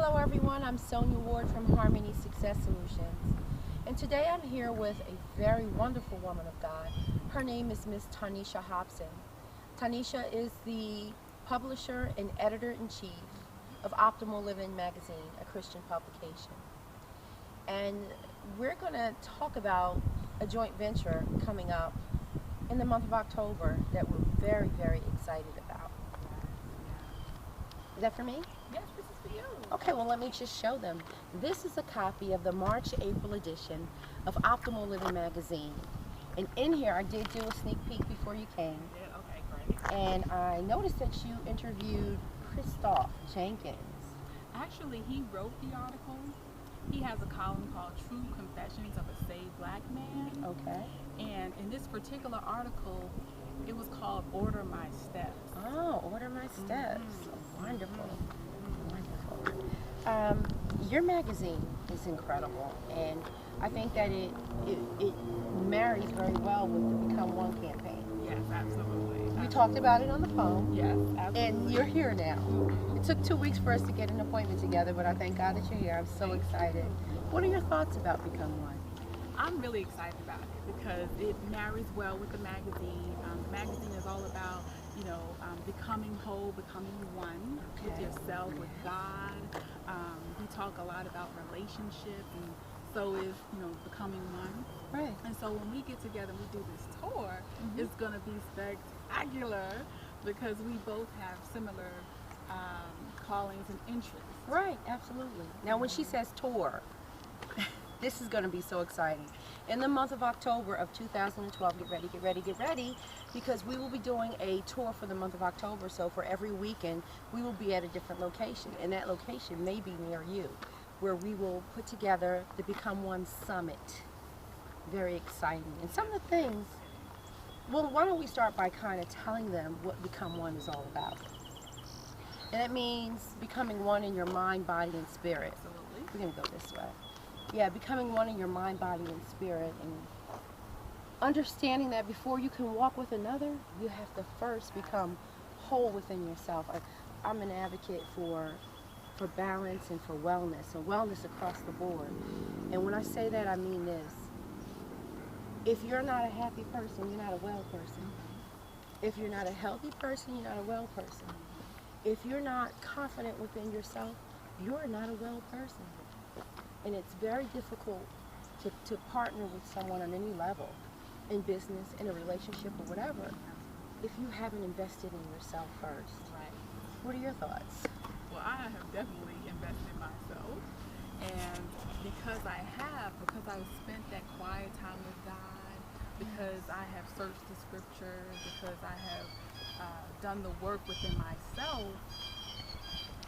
Hello everyone, I'm Sonya Ward from Harmony Success Solutions. And today I'm here with a very wonderful woman of God. Her name is Miss Tanisha Hopson. Tanisha is the publisher and editor-in-chief of Optimal Living magazine, a Christian publication. And we're going to talk about a joint venture coming up in the month of October that we're very, very excited about. Is that for me? Yes, this is for you. Okay, well let me just show them. This is a copy of the March-April edition of Optimal Living magazine. And in here, I did do a sneak peek before you came. Yeah, okay, great. And I noticed that you interviewed Christoph Jenkins. Actually, he wrote the article. He has a column called True Confessions of a Saved Black Man. Okay. And in this particular article, it was called Order My Steps. Oh, Order My Steps. Wonderful. Wonderful. Your magazine is incredible, and I think that it marries very well with the Become One campaign. Yes, absolutely. We talked about it on the phone. Yes, absolutely. And you're here now. It took 2 weeks for us to get an appointment together, but I thank God that you're here. I'm so excited. What are your thoughts about Become One? I'm really excited about it because it marries well with the magazine. The magazine is all about, becoming whole, becoming one with yourself, with God. We talk a lot about relationships, and so is, becoming one. Right. And so when we get together and we do this tour, it's going to be spectacular because we both have similar callings and interests. Right, absolutely. Now when she says tour, this is going to be so exciting. In the month of October of 2012, get ready, because we will be doing a tour for the month of October. So for every weekend, we will be at a different location, and that location may be near you, where we will put together the BecomeONE Summit. Very exciting. And some of the things, well, why don't we start by kind of telling them what Become One is all about? And it means becoming one in your mind, body, and spirit. Absolutely. We're going to go this way. Yeah, becoming one in your mind, body, and spirit, and understanding that before you can walk with another, you have to first become whole within yourself. I'm an advocate for balance and for wellness, and wellness across the board. And when I say that, I mean this. If you're not a happy person, you're not a well person. If you're not a healthy person, you're not a well person. If you're not confident within yourself, you're not a well person. And it's very difficult to partner with someone on any level, in business, in a relationship, or whatever, if you haven't invested in yourself first. Right. What are your thoughts? Well, I have definitely invested in myself, and because I've spent that quiet time with God, because I have searched the scriptures, because I have done the work within myself,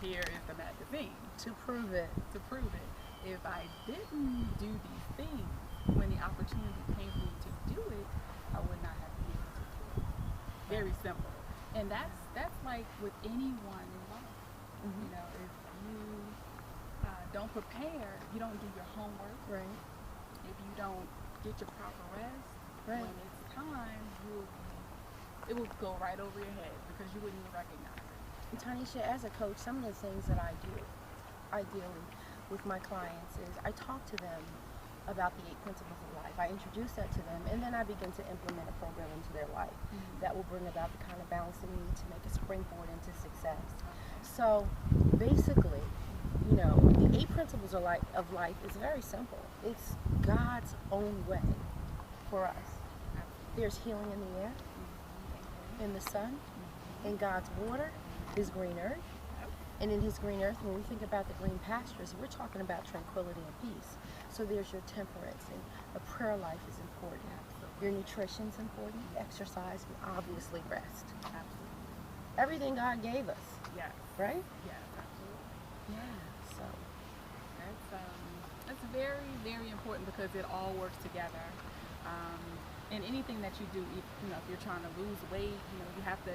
here is the magazine. To prove it. To prove it. If I didn't do these things, when the opportunity came for me to do it, I would not have been able to do it. Very simple. And that's like with anyone in life. If you don't prepare, you don't do your homework. Right. If you don't get your proper rest, Right. when it's time, it will go right over your head because you wouldn't even recognize it. And Tanisha, as a coach, some of the things that I do, ideally, with my clients is I talk to them about the 8 principles of life. I introduce that to them, and then I begin to implement a program into their life that will bring about the kind of balance they need to make a springboard into success. So basically, the 8 principles of life is very simple. It's God's own way for us. There's healing in the air, in the sun, in God's water, His green earth. And in His green earth, when we think about the green pastures, we're talking about tranquility and peace. So there's your temperance, and a prayer life is important. Your nutrition is important, exercise, and obviously rest. Absolutely. Everything God gave us, Yes. right? Yes, absolutely. Yeah, so. That's very, very important because it all works together. And anything that you do, if you're trying to lose weight, you have to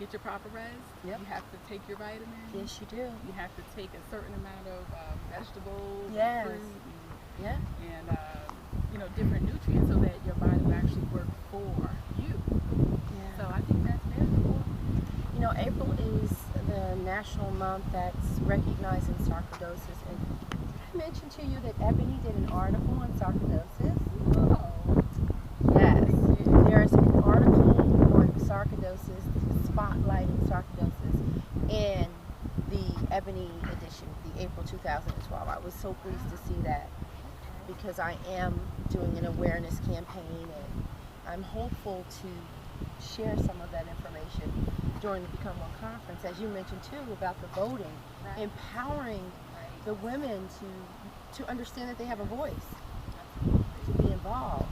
get your proper rest. Yep. You have to take your vitamins. Yes, you do. You have to take a certain amount of vegetables, Yes. fruit, Yeah. and different nutrients so that your body will actually work for you. Yeah. So I think that's very important. April is the national month that's recognizing sarcoidosis. And did I mention to you that Ebony did an article on sarcoidosis? Oh. Yes. There's an article on sarcoidosis, spotlighting sarcoidosis, in the Ebony edition, the April 2012. I was so pleased to see that because I am doing an awareness campaign, and I'm hopeful to share some of that information during the BecomeONE conference, as you mentioned too, about the voting, Right. empowering Right. the women to understand that they have a voice, Absolutely. to be involved.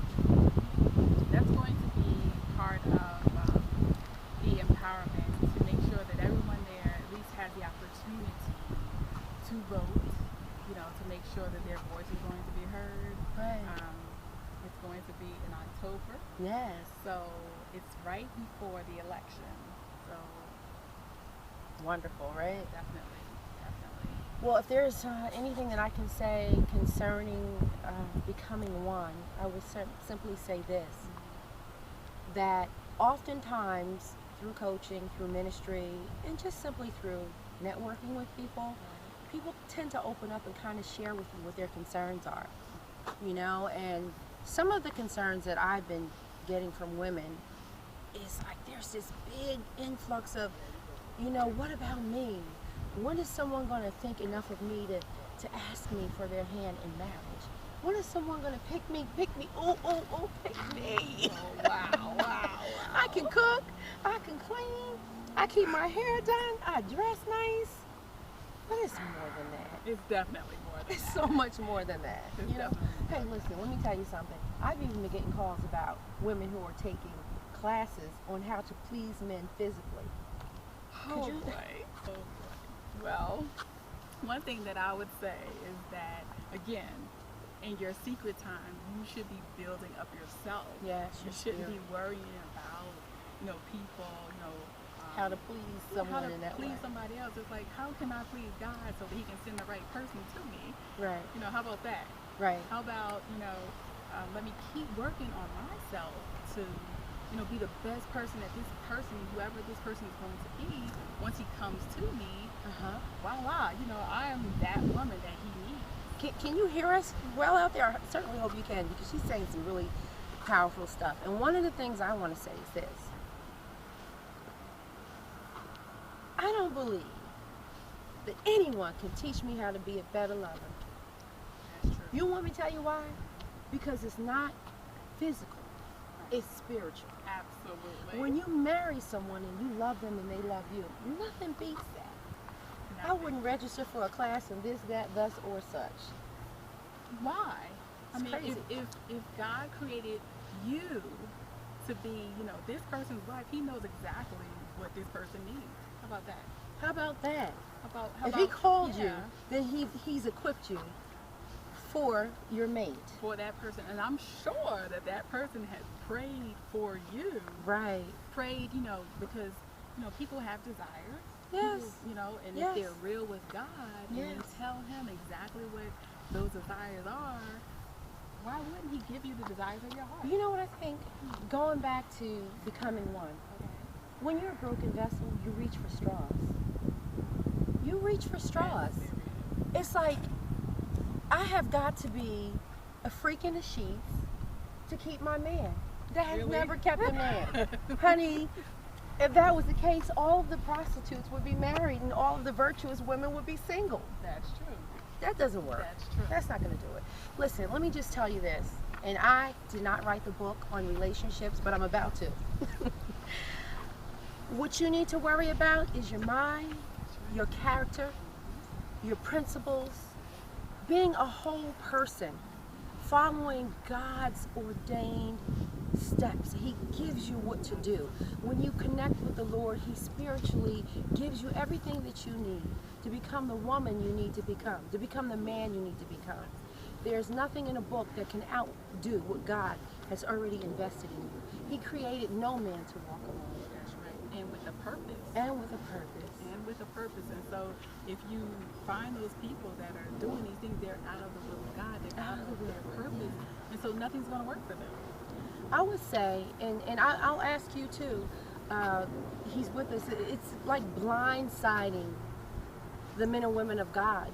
That's going to be part of the empowerment, to make sure that everyone there at least has the opportunity to vote, to make sure that their voice is going to be heard. Right. It's going to be in October, Yes. so it's right before the election. So Wonderful, right? definitely. Well, if there's anything that I can say concerning becoming one, I would simply say this, that oftentimes through coaching, through ministry, and just simply through networking with people, people tend to open up and kind of share with you what their concerns are, and some of the concerns that I've been getting from women is like there's this big influx of, what about me? When is someone going to think enough of me to ask me for their hand in marriage? When is someone going to pick me? Pick me. Oh, pick me. Oh, wow. I can cook. I can clean. I keep my hair done. I dress nice. But it's more than that. It's definitely more than It's that. so much more than that. It's definitely Hey, listen, let me tell you something. I've even been getting calls about women who are taking classes on how to please men physically. Oh you- boy. Well, one thing that I would say is that, again, in your secret time, you should be building up yourself. Yes, You your shouldn't spirit. be worrying about, people, How to please someone how to in that please way. somebody else. It's like, how can I please God so that He can send the right person to me? Right, How about that? right. How about, let me keep working on myself to, be the best person that this person, whoever this person is going to be, once he comes to me, Uh-huh. voila, I am that woman that he needs. Can you hear us well out there? I certainly hope you can, because she's saying some really powerful stuff. And one of the things I want to say is this. I don't believe that anyone can teach me how to be a better lover. That's true. You want me to tell you why? Because it's not physical, it's spiritual. Absolutely. When you marry someone and you love them and they love you, nothing beats that. I wouldn't register for a class in this, that, thus, or such. Why? It's crazy. If God created you to be, this person's wife, He knows exactly what this person needs. How about that? How about that? How If He about- called you, yeah, then He's equipped you for your mate. for that person, and I'm sure that person has prayed for you. Right. Prayed, because people have desires. Yes. People, and Yes. if they're real with God, and you Yes. tell Him exactly what those desires are, why wouldn't He give you the desires of your heart? You know what I think? Going back to becoming one. Okay. When you're a broken vessel, you reach for straws. You reach for straws. Yes, It's like I have got to be a freak in the sheets to keep my man. That has Really? never kept a man. Honey, if that was the case, all of the prostitutes would be married and all of the virtuous women would be single. That's true. That doesn't work. That's true. That's not going to do it. Listen, let me just tell you this. And I did not write the book on relationships, but I'm about to. What you need to worry about is your mind, your character, your principles, being a whole person, following God's ordained steps. He gives you what to do. When you connect with the Lord, He spiritually gives you everything that you need to become the woman you need to become the man you need to become. There's nothing in a book that can outdo what God has already invested in you. He created no man to walk alone. That's right. And with a purpose. And with a purpose. And with a purpose. And so if you find those people that are doing these things, they're out of the will of God. They're out of their purpose. And so nothing's going to work for them. I would say, and I'll ask you too, He's with us. It's like blindsiding the men and women of God.